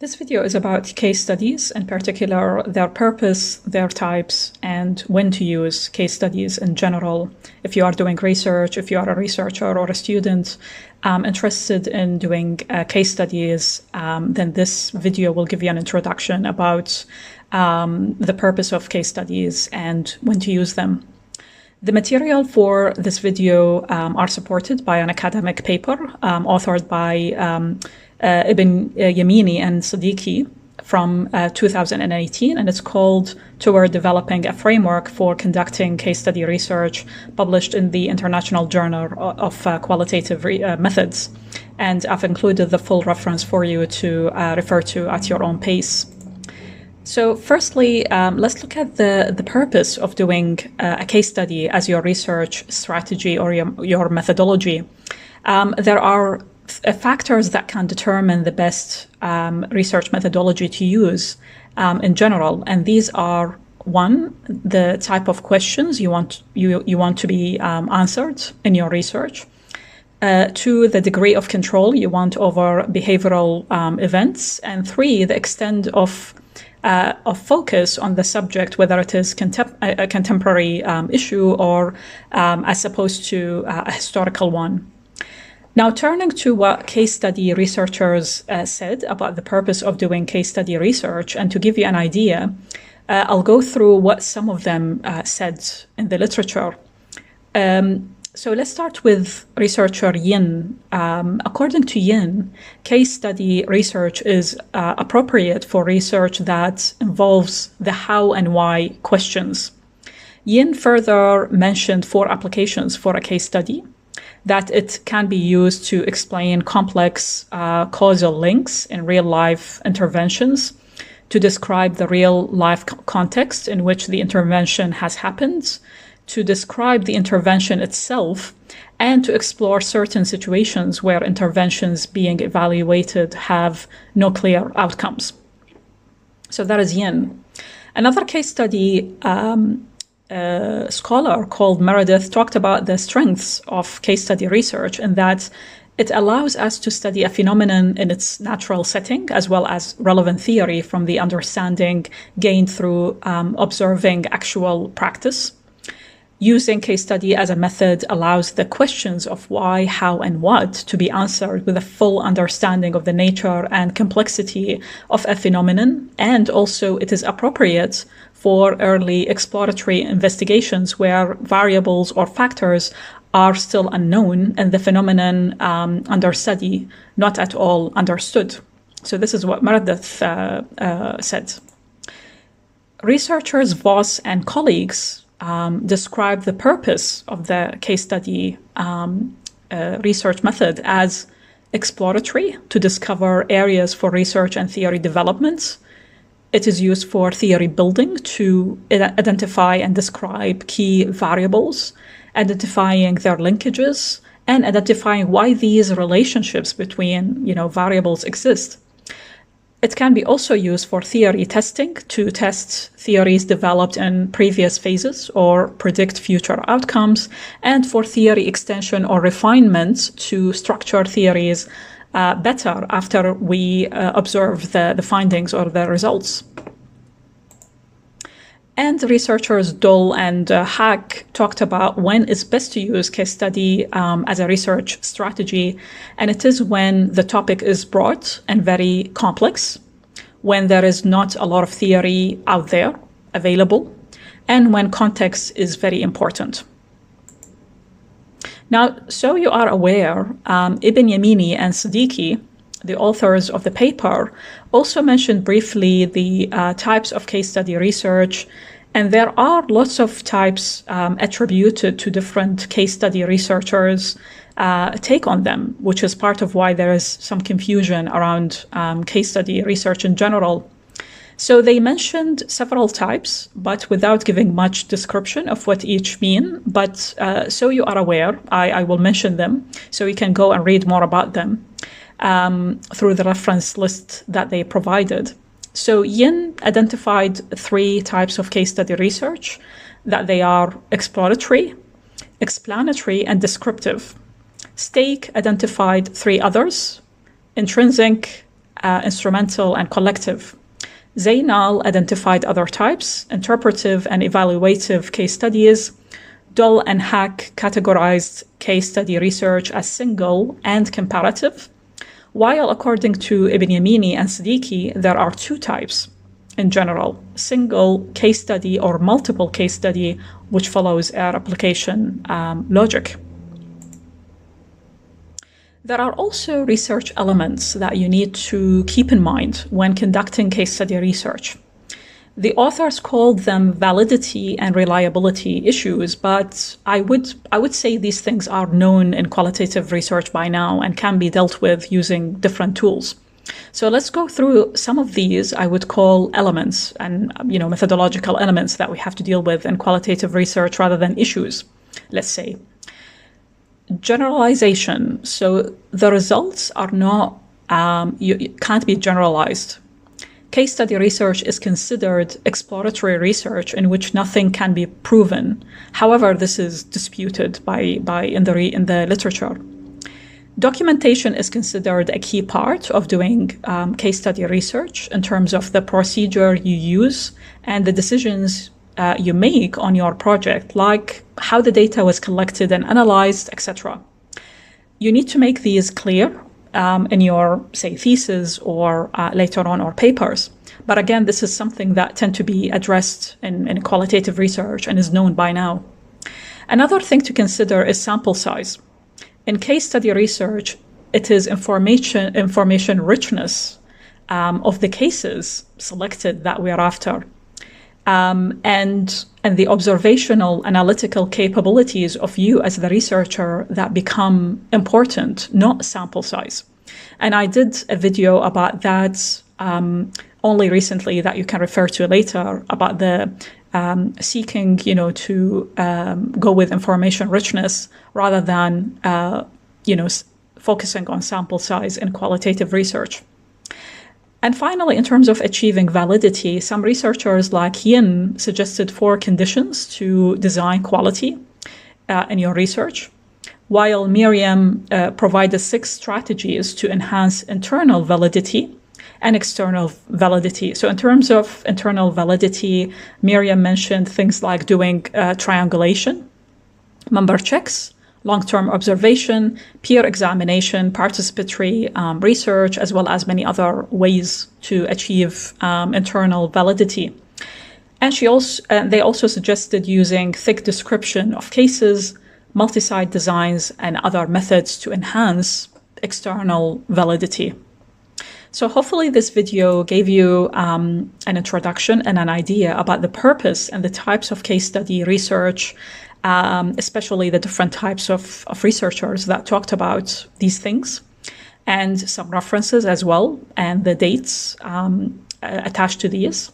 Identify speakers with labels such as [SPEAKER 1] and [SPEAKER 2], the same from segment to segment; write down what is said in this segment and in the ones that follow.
[SPEAKER 1] This video is about case studies, in particular their purpose, their types, and when to use case studies in general. If you are doing research, if you are a researcher or a student interested in doing case studies, then this video will give you an introduction about the purpose of case studies and when to use them. The material for this video are supported by an academic paper authored by Ibn Yamini and Siddiqui from 2018, and it's called Toward Developing a Framework for Conducting Case Study Research, published in the International Journal of Qualitative Methods. And I've included the full reference for you to refer to at your own pace. So firstly, let's look at the purpose of doing a case study as your research strategy or your methodology. There are factors that can determine the best research methodology to use in general, and these are: one, the type of questions you want to be answered in your research; two, the degree of control you want over behavioral events; and three, the extent of focus on the subject, whether it is a contemporary issue or as opposed to a historical one. Now, turning to what case study researchers said about the purpose of doing case study research, and to give you an idea, I'll go through what some of them said in the literature. So let's start with researcher Yin. According to Yin, case study research is appropriate for research that involves the how and why questions. Yin further mentioned 4 applications for a case study: that it can be used to explain complex causal links in real-life interventions, to describe the real-life context in which the intervention has happened, to describe the intervention itself, and to explore certain situations where interventions being evaluated have no clear outcomes. So that is Yin. Another case study scholar called Meredith talked about the strengths of case study research, in that it allows us to study a phenomenon in its natural setting, as well as relevant theory from the understanding gained through observing actual practice. Using case study as a method allows the questions of why, how, and what to be answered with a full understanding of the nature and complexity of a phenomenon, and also it is appropriate for early exploratory investigations where variables or factors are still unknown and the phenomenon under study not at all understood. So this is what Meredith said. Researchers Voss and colleagues describe the purpose of the case study research method as exploratory, to discover areas for research and theory development. It is used for theory building, to identify and describe key variables, identifying their linkages, and identifying why these relationships between variables exist. It can be also used for theory testing, to test theories developed in previous phases or predict future outcomes, and for theory extension or refinement, to structure theories better after we observe the findings or the results. And researchers Doll and Hack talked about when it's best to use case study as a research strategy, and it is when the topic is broad and very complex, when there is not a lot of theory out there available, and when context is very important. Now, so you are aware, Ibn Yamini and Siddiqui, the authors of the paper, also mentioned briefly the types of case study research, and there are lots of types attributed to different case study researchers' take on them, which is part of why there is some confusion around case study research in general. So they mentioned several types, but without giving much description of what each mean. But so you are aware, I will mention them, so you can go and read more about them through the reference list that they provided. So Yin identified 3 types of case study research, that they are exploratory, explanatory, and descriptive. Stake identified 3 others: intrinsic, instrumental, and collective. Zainal identified other types, interpretive and evaluative case studies. Dull and Hack categorized case study research as single and comparative, while according to Ibn Yamini and Siddiqui, there are two types in general: single case study or multiple case study, which follows a replication logic. There are also research elements that you need to keep in mind when conducting case study research. The authors called them validity and reliability issues, but I would say these things are known in qualitative research by now and can be dealt with using different tools. So let's go through some of these I would call elements and methodological elements that we have to deal with in qualitative research rather than issues, let's say. Generalization. So the results are not, you can't be generalized. Case study research is considered exploratory research in which nothing can be proven. However, this is disputed in the literature. Documentation is considered a key part of doing case study research in terms of the procedure you use and the decisions you make on your project, like how the data was collected and analyzed, etc. You need to make these clear in your, say, thesis or later on or papers. But again, this is something that tend to be addressed in qualitative research and is known by now. Another thing to consider is sample size. In case study research, it is information richness of the cases selected that we are after. And the observational analytical capabilities of you as the researcher that become important, not sample size. And I did a video about that only recently that you can refer to later about the seeking, to go with information richness rather than, focusing on sample size in qualitative research. And finally, in terms of achieving validity, some researchers like Yin suggested 4 conditions to design quality in your research, while Miriam provided 6 strategies to enhance internal validity and external validity. So in terms of internal validity, Miriam mentioned things like doing triangulation, member checks, long-term observation, peer examination, participatory research, as well as many other ways to achieve internal validity. And they also suggested using thick description of cases, multi-site designs, and other methods to enhance external validity. So hopefully this video gave you an introduction and an idea about the purpose and the types of case study research, especially the different types of researchers that talked about these things, and some references as well, and the dates attached to these.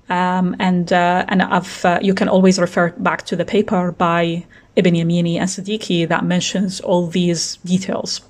[SPEAKER 1] You can always refer back to the paper by Ibn Yamini and Siddiqui that mentions all these details.